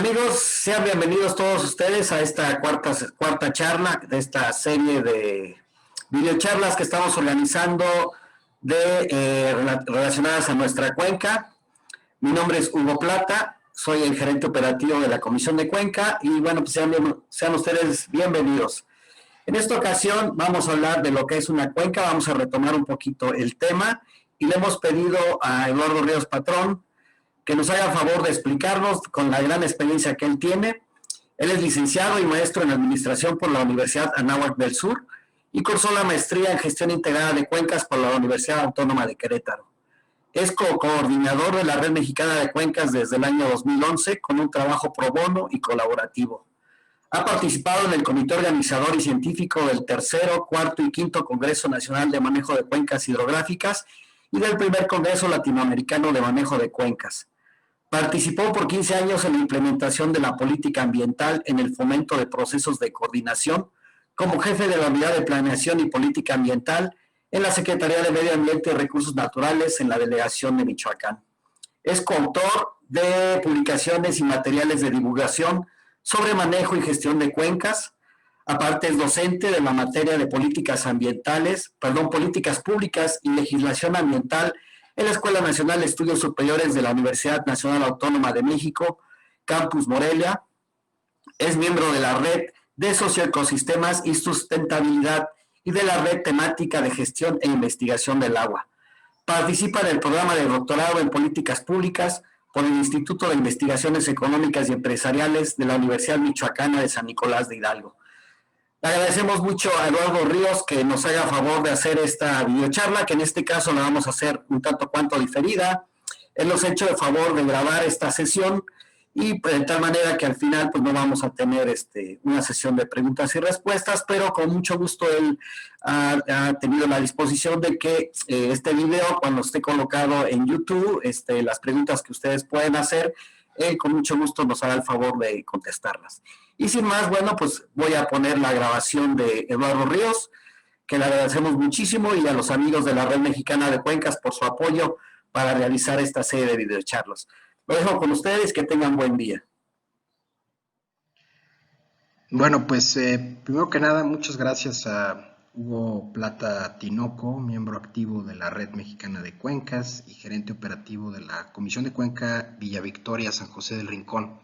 Amigos, sean bienvenidos todos ustedes a esta cuarta charla de esta serie de videocharlas que estamos organizando relacionadas a nuestra cuenca. Mi nombre es Hugo Plata, soy el gerente operativo de la Comisión de Cuenca y bueno, pues sean ustedes bienvenidos. En esta ocasión vamos a hablar de lo que es una cuenca, vamos a retomar un poquito el tema y le hemos pedido a Eduardo Ríos Patrón que nos haga favor de explicarnos con la gran experiencia que él tiene. Él es licenciado y maestro en administración por la Universidad Anáhuac del Sur y cursó la maestría en gestión integrada de cuencas por la Universidad Autónoma de Querétaro. Es coordinador de la Red Mexicana de Cuencas desde el año 2011 con un trabajo pro bono y colaborativo. Ha participado en el comité organizador y científico del tercero, cuarto y quinto Congreso Nacional de Manejo de Cuencas Hidrográficas y del primer Congreso Latinoamericano de Manejo de Cuencas. Participó por 15 años en la implementación de la política ambiental en el fomento de procesos de coordinación como jefe de la Unidad de Planeación y Política Ambiental en la Secretaría de Medio Ambiente y Recursos Naturales en la Delegación de Michoacán. Es coautor de publicaciones y materiales de divulgación sobre manejo y gestión de cuencas. Aparte es docente de la materia de políticas públicas y legislación ambiental en la Escuela Nacional de Estudios Superiores de la Universidad Nacional Autónoma de México, Campus Morelia. Es miembro de la Red de Socioecosistemas y Sustentabilidad y de la Red Temática de Gestión e Investigación del Agua. Participa en el programa de doctorado en Políticas Públicas por el Instituto de Investigaciones Económicas y Empresariales de la Universidad Michoacana de San Nicolás de Hidalgo. Le agradecemos mucho a Eduardo Ríos que nos haga favor de hacer esta videocharla, que en este caso la vamos a hacer un tanto cuanto diferida. Él nos ha hecho el favor de grabar esta sesión y pues, de tal manera que al final pues no vamos a tener una sesión de preguntas y respuestas, pero con mucho gusto él ha tenido la disposición de que este video, cuando esté colocado en YouTube, las preguntas que ustedes pueden hacer, él con mucho gusto nos hará el favor de contestarlas. Y sin más, bueno, pues voy a poner la grabación de Eduardo Ríos, que le agradecemos muchísimo, y a los amigos de la Red Mexicana de Cuencas por su apoyo para realizar esta serie de videocharlas. Lo dejo con ustedes, que tengan buen día. Bueno, pues primero que nada, muchas gracias a Hugo Plata Tinoco, miembro activo de la Red Mexicana de Cuencas y gerente operativo de la Comisión de Cuenca Villa Victoria, San José del Rincón,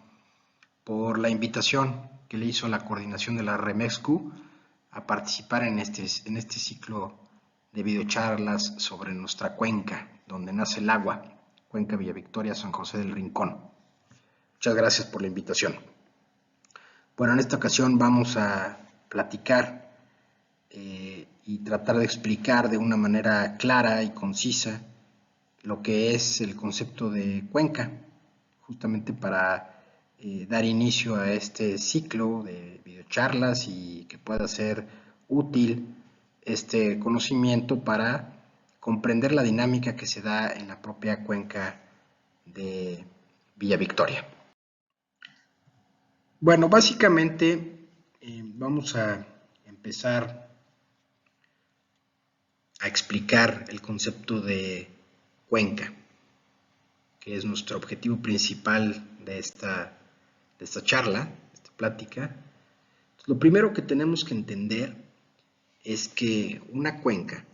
por la invitación que le hizo la coordinación de la Remexcu a participar en este ciclo de videocharlas sobre nuestra cuenca, donde nace el agua, Cuenca Villa Victoria, San José del Rincón. Muchas gracias por la invitación. Bueno, en esta ocasión vamos a platicar y tratar de explicar de una manera clara y concisa lo que es el concepto de cuenca, justamente para dar inicio a este ciclo de videocharlas y que pueda ser útil este conocimiento para comprender la dinámica que se da en la propia cuenca de Villa Victoria. Bueno, básicamente vamos a empezar a explicar el concepto de cuenca, que es nuestro objetivo principal de esta charla, de esta plática. Entonces, lo primero que tenemos que entender es que una cuenca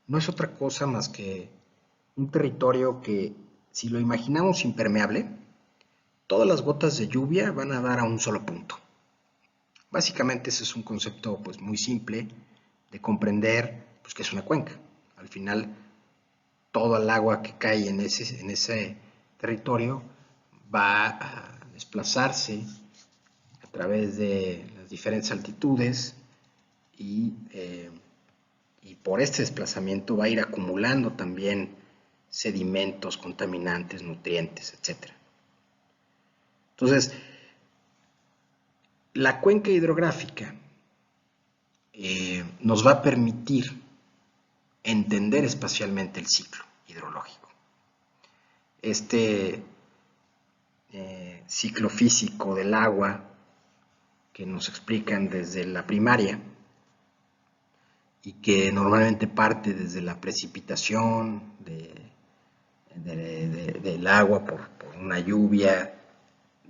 no es otra cosa más que un territorio que, si lo imaginamos impermeable, todas las gotas de lluvia van a dar a un solo punto. Básicamente ese es un concepto pues, muy simple de comprender pues, que es una cuenca. Al final, todo el agua que cae en ese territorio va a desplazarse a través de las diferentes altitudes y por este desplazamiento va a ir acumulando también sedimentos, contaminantes, nutrientes, etc. Entonces, la cuenca hidrográfica nos va a permitir entender espacialmente el ciclo hidrológico. Este ciclo físico del agua que nos explican desde la primaria y que normalmente parte desde la precipitación del agua por una lluvia,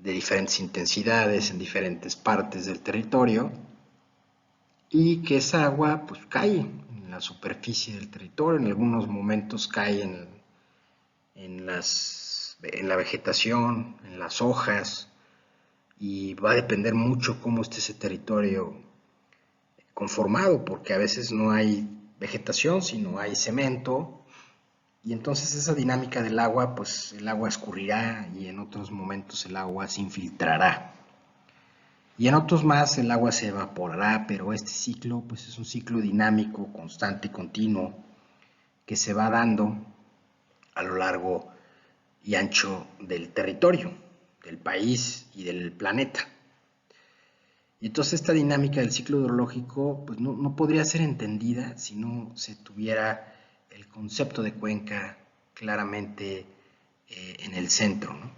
de diferentes intensidades en diferentes partes del territorio, y que esa agua pues cae en la superficie del territorio, en algunos momentos cae en la vegetación, en las hojas, y va a depender mucho cómo esté ese territorio conformado, porque a veces no hay vegetación, sino hay cemento, y entonces esa dinámica del agua, pues el agua escurrirá y en otros momentos el agua se infiltrará. Y en otros más el agua se evaporará, pero este ciclo pues es un ciclo dinámico, constante, continuo, que se va dando a lo largo y ancho del territorio, del país y del planeta. Y entonces esta dinámica del ciclo hidrológico pues no podría ser entendida si no se tuviera el concepto de cuenca claramente en el centro, ¿no?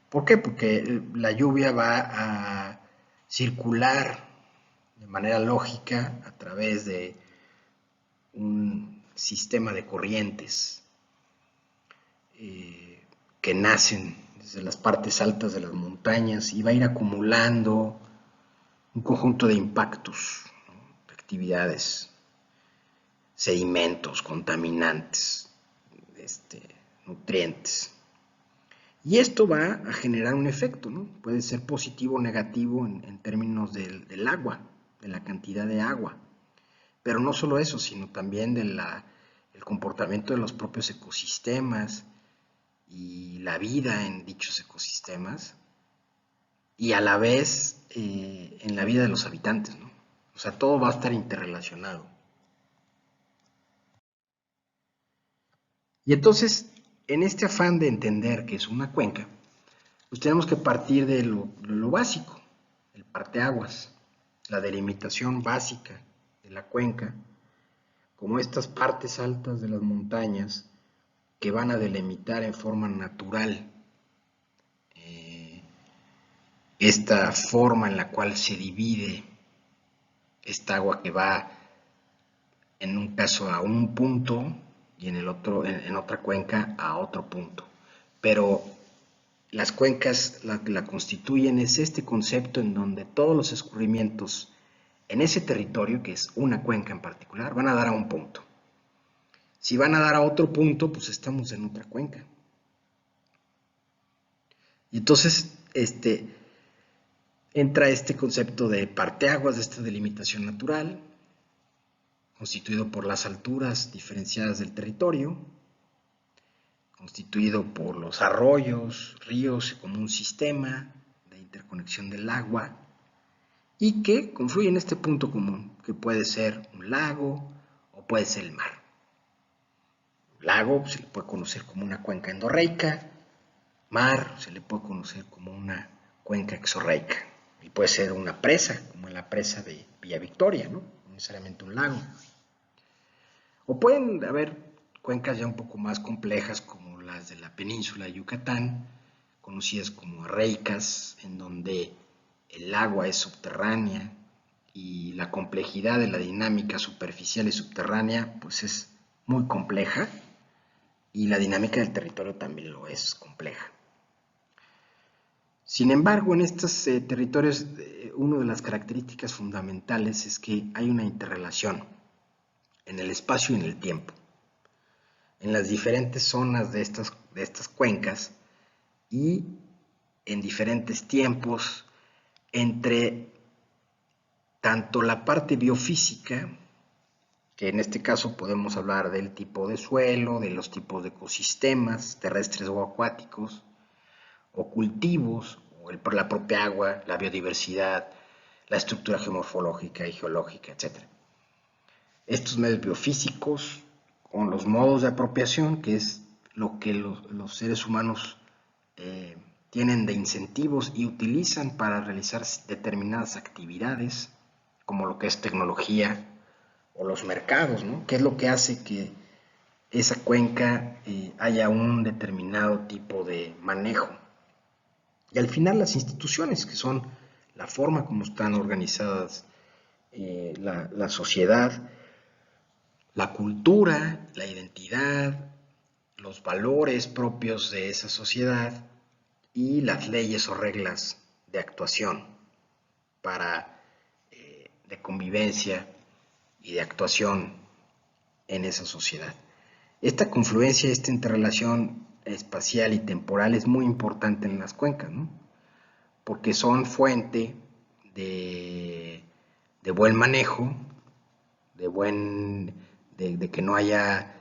¿Por qué? Porque la lluvia va a circular de manera lógica a través de un sistema de corrientes que nacen desde las partes altas de las montañas y va a ir acumulando un conjunto de impactos, ¿no? De actividades, sedimentos, contaminantes, nutrientes. Y esto va a generar un efecto, ¿no? Puede ser positivo o negativo en términos del agua, de la cantidad de agua. Pero no solo eso, sino también del comportamiento de los propios ecosistemas y la vida en dichos ecosistemas, y a la vez en la vida de los habitantes, ¿no? O sea, todo va a estar interrelacionado. Y entonces, en este afán de entender que es una cuenca, pues tenemos que partir de lo básico, el parteaguas, la delimitación básica de la cuenca, como estas partes altas de las montañas que van a delimitar en forma natural esta forma en la cual se divide esta agua que va en un caso a un punto y en el otro, en otra cuenca a otro punto. Pero las cuencas la constituyen es este concepto en donde todos los escurrimientos en ese territorio, que es una cuenca en particular, van a dar a un punto. Si van a dar a otro punto, pues estamos en otra cuenca. Y entonces, entra este concepto de parteaguas, de esta delimitación natural, constituido por las alturas diferenciadas del territorio, constituido por los arroyos, ríos, como un sistema de interconexión del agua, y que confluye en este punto común, que puede ser un lago o puede ser el mar. Lago se le puede conocer como una cuenca endorreica, mar se le puede conocer como una cuenca exorreica, y puede ser una presa, como la presa de Villa Victoria, ¿no? No necesariamente un lago. O pueden haber cuencas ya un poco más complejas, como las de la península de Yucatán, conocidas como arreicas, en donde el agua es subterránea y la complejidad de la dinámica superficial y subterránea pues es muy compleja, y la dinámica del territorio también lo es compleja. Sin embargo, en estos territorios, una de las características fundamentales es que hay una interrelación en el espacio y en el tiempo, en las diferentes zonas de estas cuencas y en diferentes tiempos entre tanto la parte biofísica, que en este caso podemos hablar del tipo de suelo, de los tipos de ecosistemas terrestres o acuáticos, o cultivos, o la propia agua, la biodiversidad, la estructura geomorfológica y geológica, etc. Estos medios biofísicos, con los modos de apropiación, que es lo que los seres humanos tienen de incentivos y utilizan para realizar determinadas actividades, como lo que es tecnología o los mercados, ¿no? ¿Qué es lo que hace que esa cuenca haya un determinado tipo de manejo? Y al final las instituciones, que son la forma como están organizadas la sociedad, la cultura, la identidad, los valores propios de esa sociedad y las leyes o reglas de actuación de convivencia y de actuación en esa sociedad. Esta confluencia, esta interrelación espacial y temporal es muy importante en las cuencas, ¿no? Porque son fuente de buen manejo, de que no haya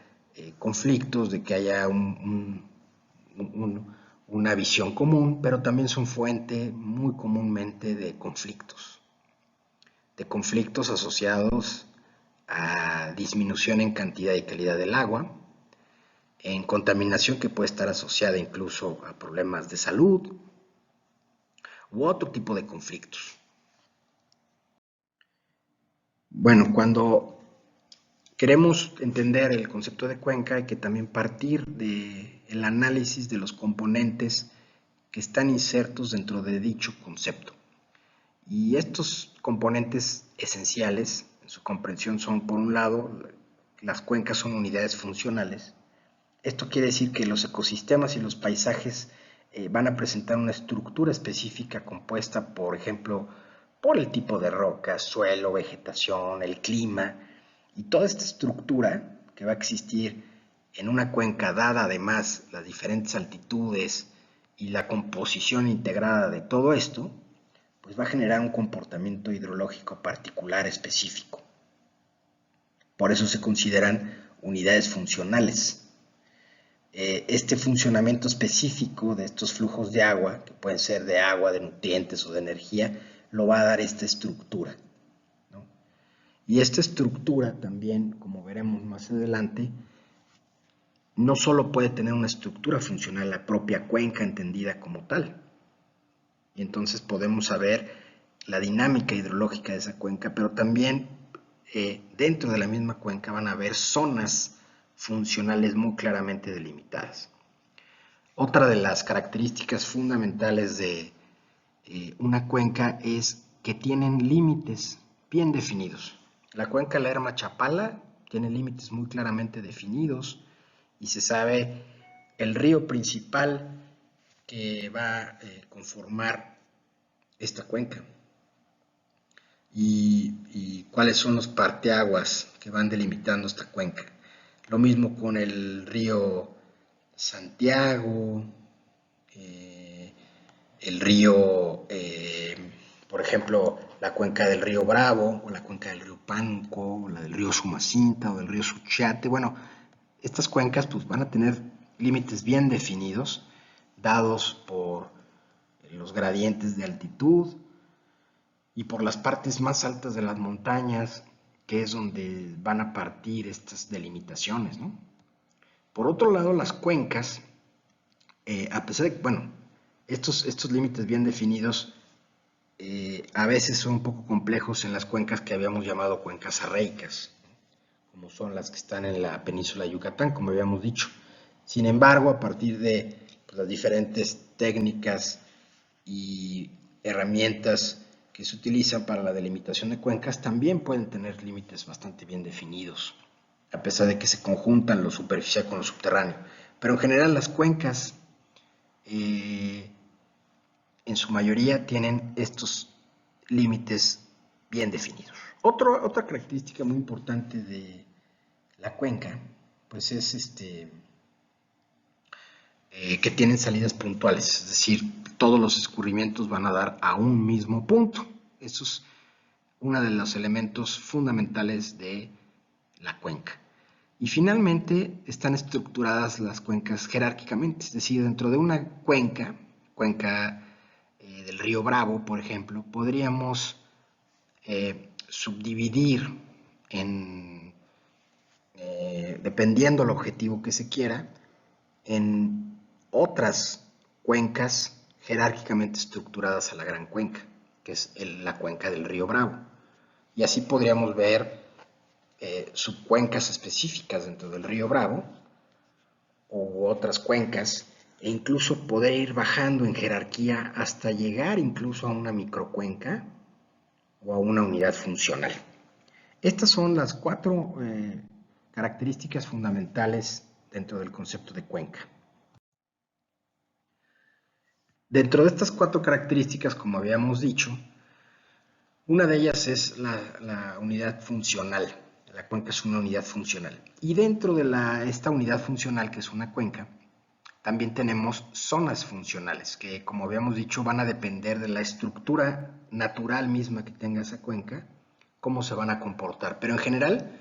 conflictos, de que haya una visión común, pero también son fuente muy comúnmente de conflictos asociados a disminución en cantidad y calidad del agua, en contaminación que puede estar asociada incluso a problemas de salud u otro tipo de conflictos. Bueno, cuando queremos entender el concepto de cuenca hay que también partir del análisis de los componentes que están insertos dentro de dicho concepto. Y estos componentes esenciales en su comprensión son, por un lado, las cuencas son unidades funcionales. Esto quiere decir que los ecosistemas y los paisajes van a presentar una estructura específica compuesta, por ejemplo, por el tipo de roca, suelo, vegetación, el clima, y toda esta estructura que va a existir en una cuenca, dada además las diferentes altitudes y la composición integrada de todo esto, pues va a generar un comportamiento hidrológico particular específico. Por eso se consideran unidades funcionales. Este funcionamiento específico de estos flujos de agua, que pueden ser de agua, de nutrientes o de energía, lo va a dar esta estructura, ¿no? Y esta estructura también, como veremos más adelante, no solo puede tener una estructura funcional, la propia cuenca entendida como tal. Y entonces podemos saber la dinámica hidrológica de esa cuenca, pero también dentro de la misma cuenca van a haber zonas funcionales muy claramente delimitadas. Otra de las características fundamentales de una cuenca es que tienen límites bien definidos. La cuenca Lerma-Chapala tiene límites muy claramente definidos y se sabe el río principal que va a conformar esta cuenca y cuáles son los parteaguas que van delimitando esta cuenca. Lo mismo con el río Santiago, el río, por ejemplo, la cuenca del río Bravo, o la cuenca del río Pánuco, o la del río Sumacinta, o del río Suchiate. Bueno, estas cuencas pues, van a tener límites bien definidos, dados por los gradientes de altitud y por las partes más altas de las montañas, que es donde van a partir estas delimitaciones, ¿no? Por otro lado, las cuencas, a pesar de que, bueno, estos límites bien definidos a veces son un poco complejos en las cuencas que habíamos llamado cuencas arreicas, como son las que están en la península de Yucatán, como habíamos dicho. Sin embargo, a partir de pues, las diferentes técnicas y herramientas que se utilizan para la delimitación de cuencas, también pueden tener límites bastante bien definidos, a pesar de que se conjuntan lo superficial con lo subterráneo. Pero en general las cuencas en su mayoría tienen estos límites bien definidos. Otra característica muy importante de la cuenca pues es que tienen salidas puntuales, es decir, todos los escurrimientos van a dar a un mismo punto. Eso es uno de los elementos fundamentales de la cuenca. Y finalmente están estructuradas las cuencas jerárquicamente, es decir, dentro de una cuenca del río Bravo, por ejemplo, podríamos subdividir dependiendo del objetivo que se quiera, en otras cuencas jerárquicamente estructuradas a la gran cuenca, que es la cuenca del río Bravo. Y así podríamos ver subcuencas específicas dentro del río Bravo u otras cuencas e incluso poder ir bajando en jerarquía hasta llegar incluso a una microcuenca o a una unidad funcional. Estas son las 4 características fundamentales dentro del concepto de cuenca. Dentro de estas 4 características, como habíamos dicho, una de ellas es la unidad funcional. La cuenca es una unidad funcional. Y dentro de esta unidad funcional, que es una cuenca, también tenemos zonas funcionales, que como habíamos dicho van a depender de la estructura natural misma que tenga esa cuenca, cómo se van a comportar. Pero en general,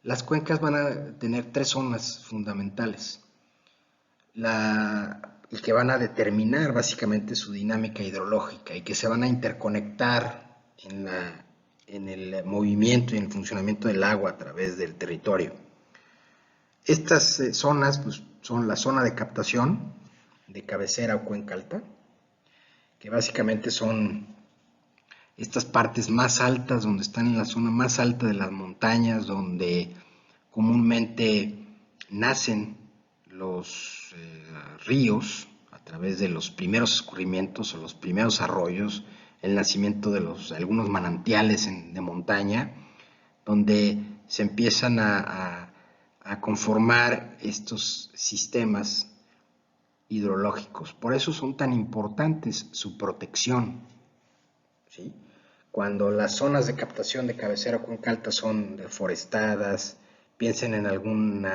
las cuencas van a tener 3 zonas fundamentales, y que van a determinar básicamente su dinámica hidrológica y que se van a interconectar en el movimiento y en el funcionamiento del agua a través del territorio. Estas zonas pues, son la zona de captación, de cabecera o cuenca alta, que básicamente son estas partes más altas, donde están en la zona más alta de las montañas, donde comúnmente nacen los ríos a través de los primeros escurrimientos o los primeros arroyos, el nacimiento de algunos manantiales de montaña, donde se empiezan a conformar estos sistemas hidrológicos. Por eso son tan importantes su protección, ¿sí? Cuando las zonas de captación de cabecera o cuenca alta son deforestadas, piensen en algún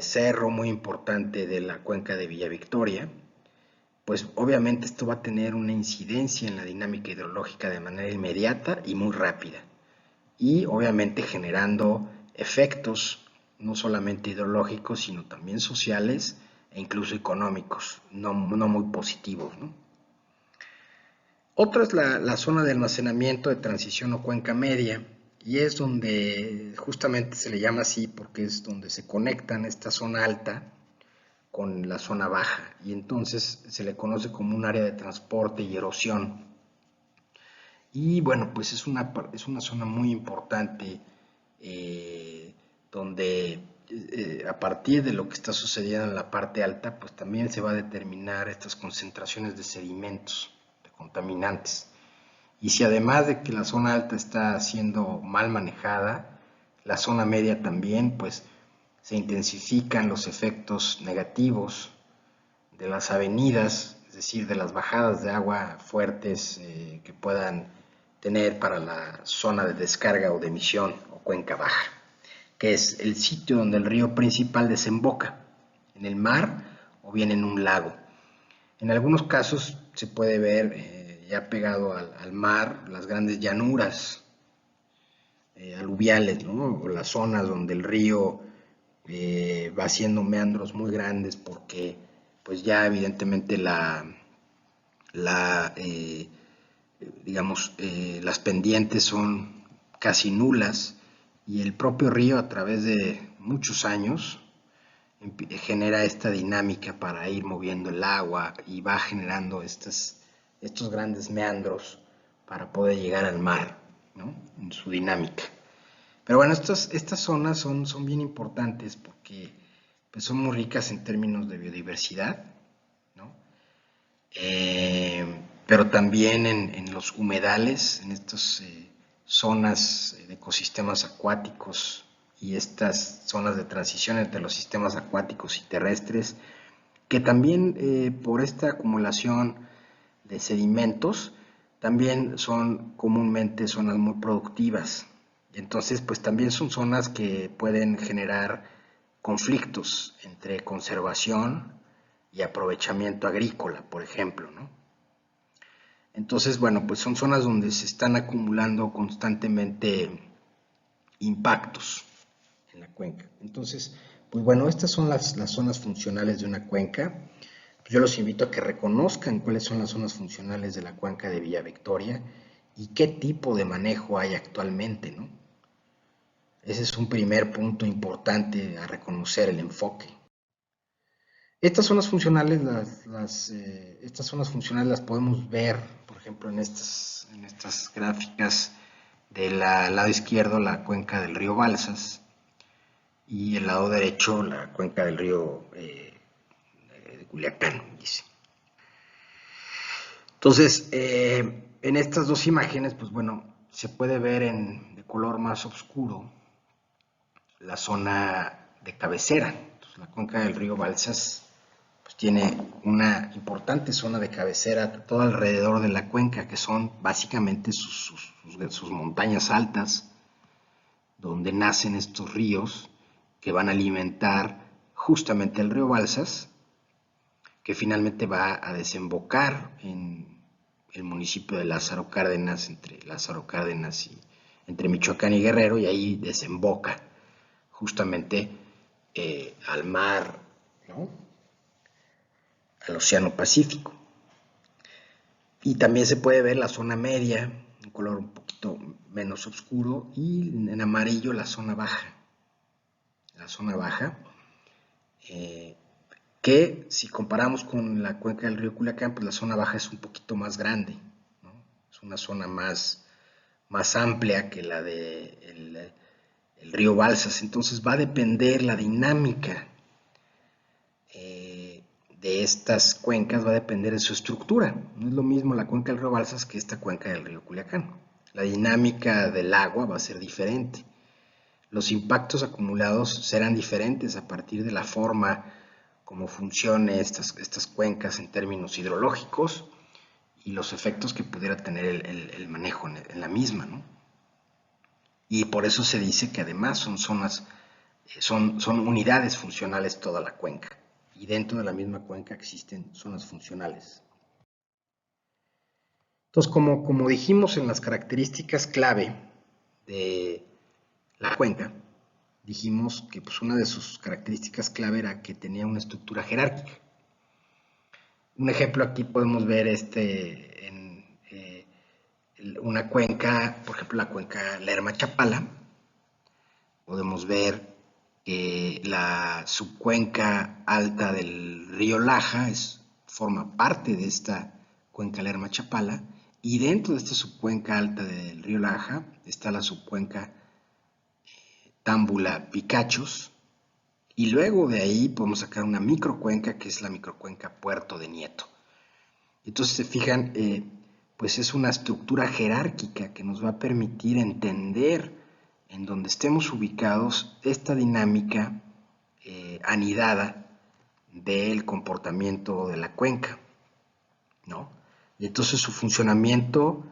cerro muy importante de la cuenca de Villa Victoria, pues obviamente esto va a tener una incidencia en la dinámica hidrológica de manera inmediata y muy rápida, y obviamente generando efectos no solamente hidrológicos, sino también sociales e incluso económicos, no muy positivos, ¿no? Otra es la zona de almacenamiento de transición o cuenca media, y es donde justamente se le llama así porque es donde se conectan esta zona alta con la zona baja, y entonces se le conoce como un área de transporte y erosión. Y bueno, pues es una zona muy importante donde a partir de lo que está sucediendo en la parte alta, pues también se va a determinar estas concentraciones de sedimentos, de contaminantes. Y si además de que la zona alta está siendo mal manejada, la zona media también, pues se intensifican los efectos negativos de las avenidas, es decir, de las bajadas de agua fuertes que puedan tener para la zona de descarga o de emisión o cuenca baja, que es el sitio donde el río principal desemboca, en el mar o bien en un lago. En algunos casos se puede ver ya pegado al mar las grandes llanuras aluviales, ¿no? O las zonas donde el río va haciendo meandros muy grandes porque pues ya evidentemente las pendientes son casi nulas, y el propio río a través de muchos años genera esta dinámica para ir moviendo el agua y va generando estos grandes meandros para poder llegar al mar, ¿no? En su dinámica. Pero bueno, estas zonas son bien importantes porque pues, son muy ricas en términos de biodiversidad, ¿no? Pero también en los humedales, en estas zonas de ecosistemas acuáticos y estas zonas de transición entre los sistemas acuáticos y terrestres, que también por esta acumulación de sedimentos, también son comúnmente zonas muy productivas. Entonces, pues también son zonas que pueden generar conflictos entre conservación y aprovechamiento agrícola, por ejemplo, ¿no? Entonces, bueno, pues son zonas donde se están acumulando constantemente impactos en la cuenca. Entonces, pues bueno, estas son las zonas funcionales de una cuenca. Yo los invito a que reconozcan cuáles son las zonas funcionales de la cuenca de Villa Victoria y qué tipo de manejo hay actualmente, ¿no? Ese es un primer punto importante a reconocer, el enfoque. Estas zonas funcionales, estas zonas funcionales las podemos ver, por ejemplo, en estas gráficas. Del lado izquierdo, la cuenca del río Balsas, y el lado derecho, la cuenca del río de Culiacán, dice. Entonces, en estas dos imágenes, pues bueno, se puede ver de color más oscuro la zona de cabecera. Entonces, la cuenca del río Balsas pues pues tiene una importante zona de cabecera todo alrededor de la cuenca, que son básicamente sus montañas altas, donde nacen estos ríos que van a alimentar justamente el río Balsas, que finalmente va a desembocar en el municipio de Lázaro Cárdenas, entre Lázaro Cárdenas y entre Michoacán y Guerrero, y ahí desemboca justamente al mar, ¿no? Al Océano Pacífico. Y también se puede ver la zona media, un color un poquito menos oscuro, y en amarillo la zona baja. La zona baja, que si comparamos con la cuenca del río Culiacán, pues la zona baja es un poquito más grande, ¿no? Es una zona más amplia que la de el río Balsas. Entonces va a depender la dinámica de estas cuencas, va a depender de su estructura. No es lo mismo la cuenca del río Balsas que esta cuenca del río Culiacán. La dinámica del agua va a ser diferente. Los impactos acumulados serán diferentes a partir de la forma como funcionen estas cuencas en términos hidrológicos y los efectos que pudiera tener el manejo en la misma, ¿no? Y por eso se dice que además son zonas, son unidades funcionales toda la cuenca. Y dentro de la misma cuenca existen zonas funcionales. Entonces, como dijimos en las características clave de la cuenca, dijimos que pues, una de sus características clave era que tenía una estructura jerárquica. Un ejemplo aquí podemos ver en una cuenca, por ejemplo la cuenca Lerma-Chapala. Podemos ver que la subcuenca alta del río Laja forma parte de esta cuenca Lerma-Chapala, y dentro de esta subcuenca alta del río Laja está la subcuenca Támbula-Picachos, y luego de ahí podemos sacar una microcuenca que es la microcuenca Puerto de Nieto. Entonces se fijan, pues es una estructura jerárquica que nos va a permitir entender en donde estemos ubicados esta dinámica anidada del comportamiento de la cuenca, ¿no? Y entonces su funcionamiento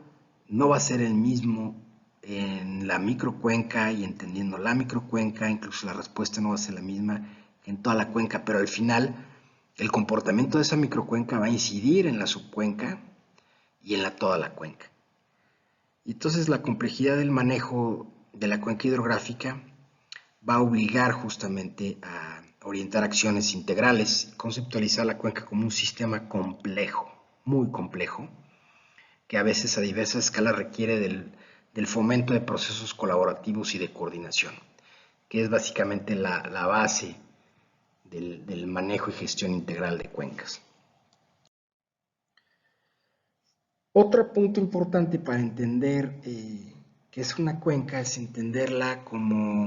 no va a ser el mismo en la microcuenca, y entendiendo la microcuenca, incluso la respuesta no va a ser la misma en toda la cuenca, pero al final el comportamiento de esa microcuenca va a incidir en la subcuenca y en toda la cuenca. Y entonces la complejidad del manejo de la cuenca hidrográfica va a obligar justamente a orientar acciones integrales, conceptualizar la cuenca como un sistema complejo, muy complejo, que a veces a diversas escalas requiere del fomento de procesos colaborativos y de coordinación, que es básicamente la base del manejo y gestión integral de cuencas. Otro punto importante para entender qué es una cuenca es entenderla como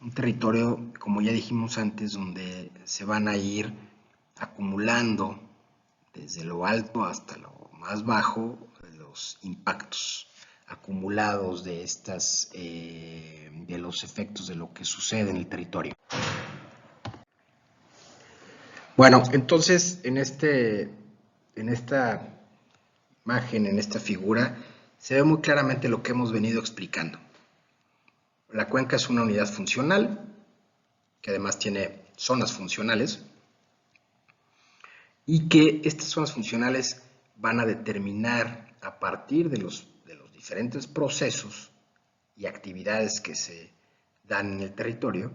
un territorio, como ya dijimos antes, donde se van a ir acumulando desde lo alto hasta lo más bajo los impactos acumulados de de los efectos de lo que sucede en el territorio. Bueno, entonces en esta imagen, en esta figura, se ve muy claramente lo que hemos venido explicando. La cuenca es una unidad funcional, que además tiene zonas funcionales, y que estas zonas funcionales van a determinar a partir de los diferentes procesos y actividades que se dan en el territorio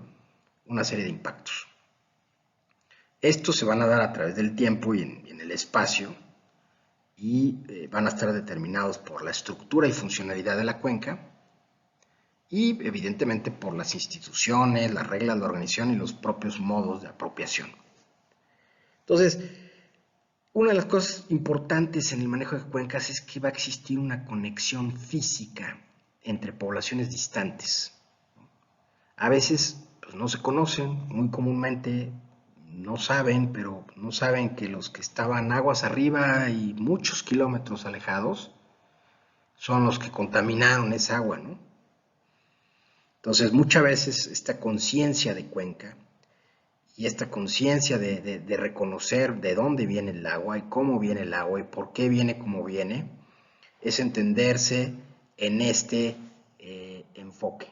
una serie de impactos. Estos se van a dar a través del tiempo y en el espacio, y van a estar determinados por la estructura y funcionalidad de la cuenca, y evidentemente por las instituciones, las reglas de organización y los propios modos de apropiación. Entonces, una de las cosas importantes en el manejo de cuencas es que va a existir una conexión física entre poblaciones distantes. A veces pues, no se conocen, muy comúnmente no saben, pero no saben que los que estaban aguas arriba y muchos kilómetros alejados son los que contaminaron esa agua, ¿no? Entonces, muchas veces esta conciencia de cuenca y esta conciencia de reconocer de dónde viene el agua y cómo viene el agua y por qué viene como viene, es entenderse en este enfoque,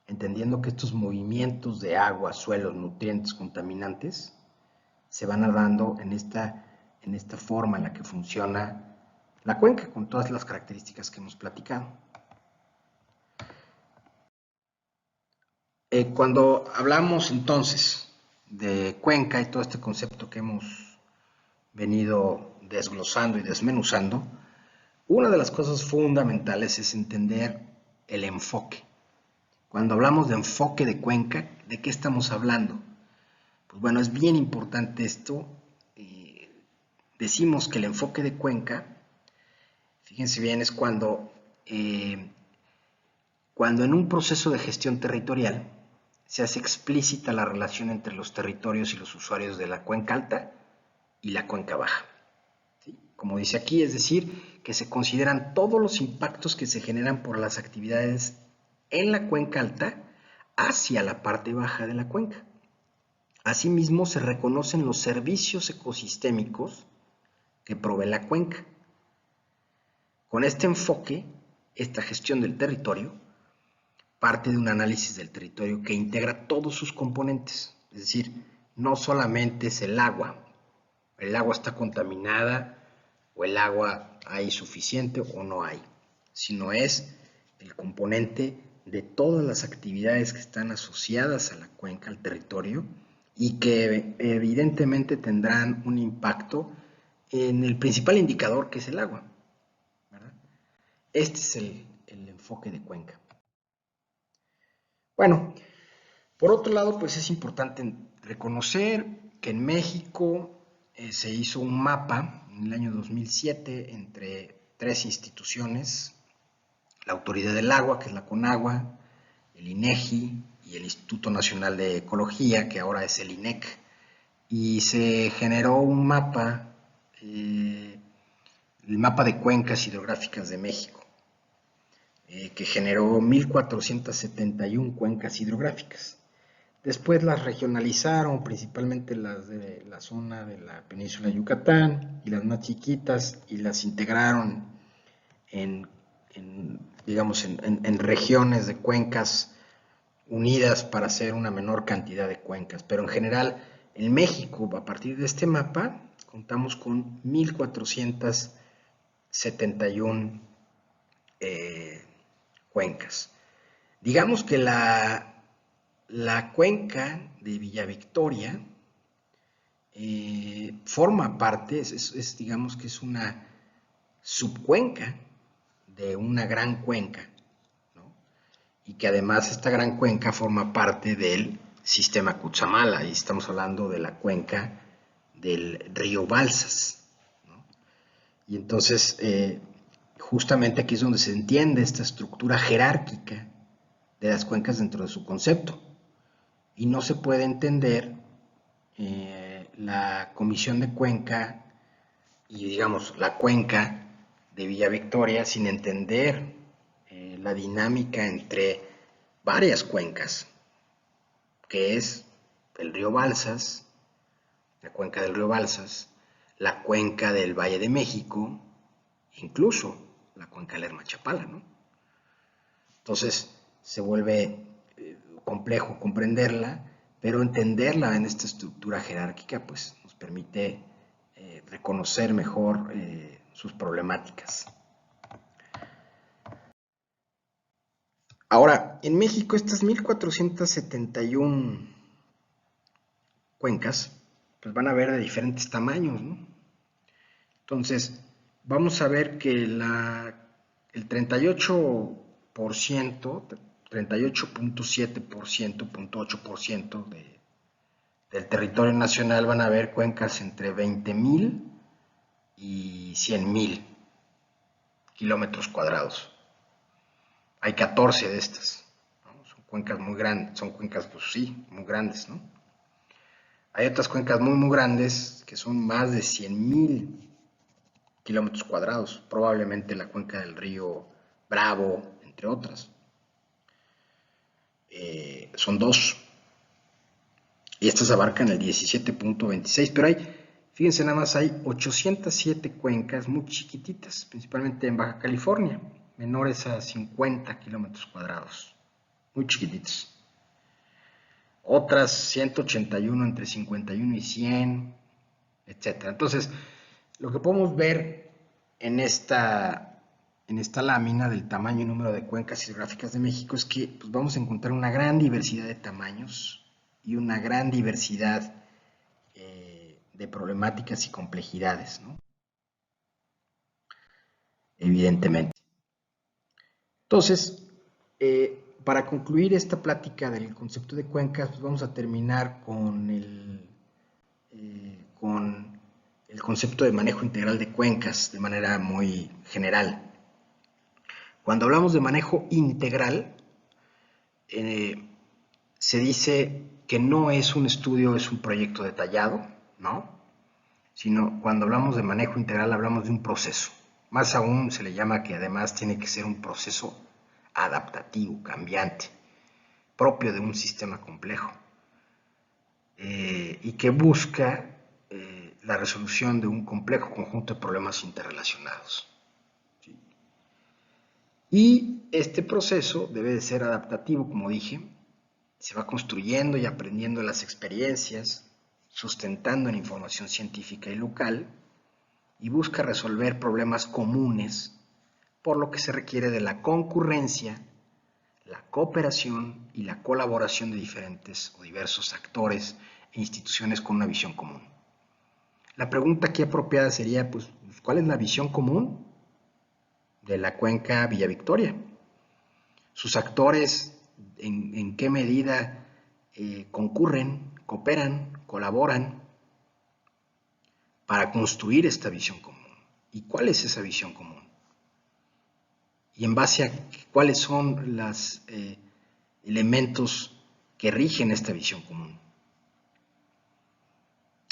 entendiendo que estos movimientos de agua, suelos, nutrientes, contaminantes, se van dando en esta forma en la que funciona la cuenca, con todas las características que hemos platicado. Cuando hablamos entonces de cuenca y todo este concepto que hemos venido desglosando y desmenuzando, una de las cosas fundamentales es entender el enfoque. Cuando hablamos de enfoque de cuenca, ¿de qué estamos hablando? Pues bueno, es bien importante esto. Decimos que el enfoque de cuenca, fíjense bien, es cuando en un proceso de gestión territorial se hace explícita la relación entre los territorios y los usuarios de la cuenca alta y la cuenca baja. ¿Sí? Como dice aquí, es decir, que se consideran todos los impactos que se generan por las actividades en la cuenca alta hacia la parte baja de la cuenca. Asimismo, se reconocen los servicios ecosistémicos que provee la cuenca. Con este enfoque, esta gestión del territorio parte de un análisis del territorio que integra todos sus componentes. Es decir, no solamente es el agua está contaminada o el agua hay suficiente o no hay, sino es el componente de todas las actividades que están asociadas a la cuenca, al territorio, y que evidentemente tendrán un impacto en el principal indicador, que es el agua, ¿verdad? Este es el enfoque de cuenca. Bueno, por otro lado, pues es importante reconocer que en México se hizo un mapa en el año 2007 entre 3 instituciones, la Autoridad del Agua, que es la CONAGUA, el INEGI y el Instituto Nacional de Ecología, que ahora es el INEC, y se generó un mapa, el mapa de cuencas hidrográficas de México, que generó 1.471 cuencas hidrográficas. Después las regionalizaron, principalmente las de la zona de la península de Yucatán y las más chiquitas, y las integraron en regiones de cuencas unidas para hacer una menor cantidad de cuencas. Pero en general, en México, a partir de este mapa, contamos con 1.471 cuencas. Digamos que la cuenca de Villa Victoria forma parte, digamos que es una subcuenca de una gran cuenca, ¿no? Y que además esta gran cuenca forma parte del sistema Cutzamala, y estamos hablando de la cuenca del río Balsas, ¿no? Y entonces, justamente aquí es donde se entiende esta estructura jerárquica de las cuencas dentro de su concepto. Y no se puede entender la Comisión de Cuenca y, digamos, la cuenca de Villa Victoria sin entender la dinámica entre varias cuencas, que es el río Balsas, la cuenca del río Balsas, la cuenca del Valle de México, incluso la cuenca de Lerma Chapala, ¿no? Entonces se vuelve complejo comprenderla, pero entenderla en esta estructura jerárquica pues nos permite reconocer mejor sus problemáticas. Ahora, en México estas 1.471 cuencas pues van a ver de diferentes tamaños, ¿no? Entonces, vamos a ver que el 38%, 38.7%, 0.8% del territorio nacional van a haber cuencas entre 20.000 y 100.000 kilómetros cuadrados. Hay 14 de estas, ¿no? Son cuencas muy grandes, son cuencas, pues sí, muy grandes, ¿no? Hay otras cuencas muy, muy grandes que son más de 100.000 kilómetros cuadrados, probablemente la cuenca del río Bravo, entre otras. Son 2. y estas abarcan el 17.26, pero fíjense nada más, hay 807 cuencas muy chiquititas, principalmente en Baja California, menores a 50 kilómetros cuadrados, muy chiquititas. Otras 181 entre 51 y 100, etc. Entonces, lo que podemos ver en esta lámina del tamaño y número de cuencas hidrográficas de México es que pues, vamos a encontrar una gran diversidad de tamaños y una gran diversidad de problemáticas y complejidades, ¿no? Evidentemente. Entonces, para concluir esta plática del concepto de cuencas, pues vamos a terminar con el concepto de manejo integral de cuencas de manera muy general. Cuando hablamos de manejo integral, se dice que no es un estudio, es un proyecto detallado, ¿no? Sino cuando hablamos de manejo integral hablamos de un proceso. Más aún se le llama que además tiene que ser un proceso adaptativo, cambiante, propio de un sistema complejo y que busca la resolución de un complejo conjunto de problemas interrelacionados. ¿Sí? Y este proceso debe de ser adaptativo, como dije, se va construyendo y aprendiendo las experiencias, sustentando en información científica y local, y busca resolver problemas comunes, por lo que se requiere de la concurrencia, la cooperación y la colaboración de diferentes o diversos actores e instituciones con una visión común. La pregunta aquí apropiada sería, pues, ¿cuál es la visión común de la cuenca Villa Victoria? Sus actores, ¿en qué medida concurren, cooperan, colaboran para construir esta visión común? ¿Y cuál es esa visión común? Y en base a cuáles son los elementos que rigen esta visión común.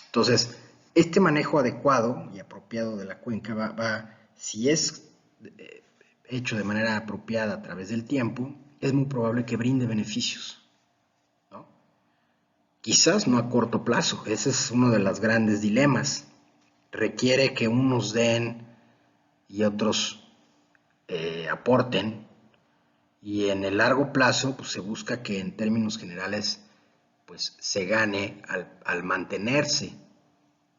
Entonces, este manejo adecuado y apropiado de la cuenca si es hecho de manera apropiada a través del tiempo, es muy probable que brinde beneficios, ¿no? Quizás no a corto plazo, ese es uno de los grandes dilemas. Requiere que unos den y otros aporten, y en el largo plazo pues, se busca que en términos generales pues, se gane al mantenerse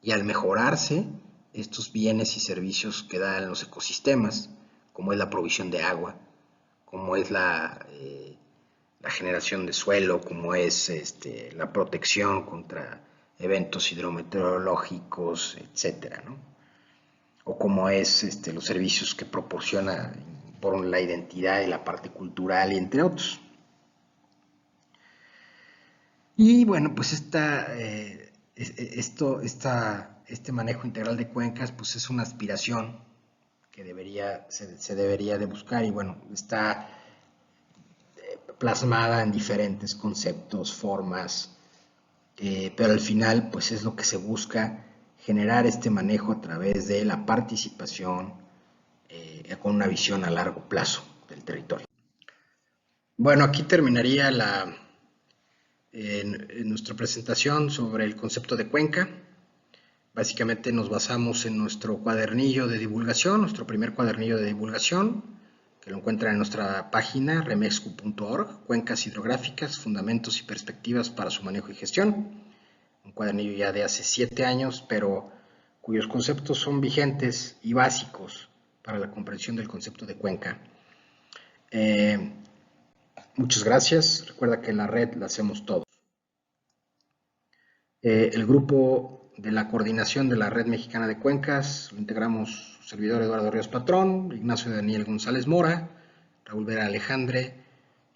y al mejorarse estos bienes y servicios que dan los ecosistemas, como es la provisión de agua, como es la generación de suelo, como es la protección contra eventos hidrometeorológicos, etcétera, ¿no? O como es los servicios que proporciona por la identidad y la parte cultural, y entre otros. Y bueno, pues este manejo integral de cuencas pues es una aspiración que se debería de buscar, y bueno, está plasmada en diferentes conceptos, formas, pero al final pues es lo que se busca, generar este manejo a través de la participación con una visión a largo plazo del territorio. Bueno, aquí terminaría nuestra presentación sobre el concepto de cuenca. Básicamente nos basamos en nuestro cuadernillo de divulgación, nuestro primer cuadernillo de divulgación, que lo encuentran en nuestra página remexcu.org, Cuencas Hidrográficas, Fundamentos y Perspectivas para su Manejo y Gestión. Un cuadernillo ya de hace 7 años, pero cuyos conceptos son vigentes y básicos para la comprensión del concepto de cuenca. Muchas gracias. Recuerda que la red la hacemos todos. El grupo de la coordinación de la Red Mexicana de Cuencas lo integramos su servidor Eduardo Ríos Patrón, Ignacio Daniel González Mora, Raúl Vera Alejandre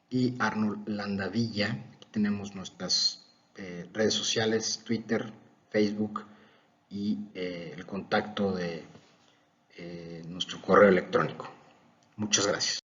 y Arnold Landavilla. Aquí tenemos nuestras redes sociales, Twitter, Facebook y el contacto de nuestro correo electrónico. Muchas gracias.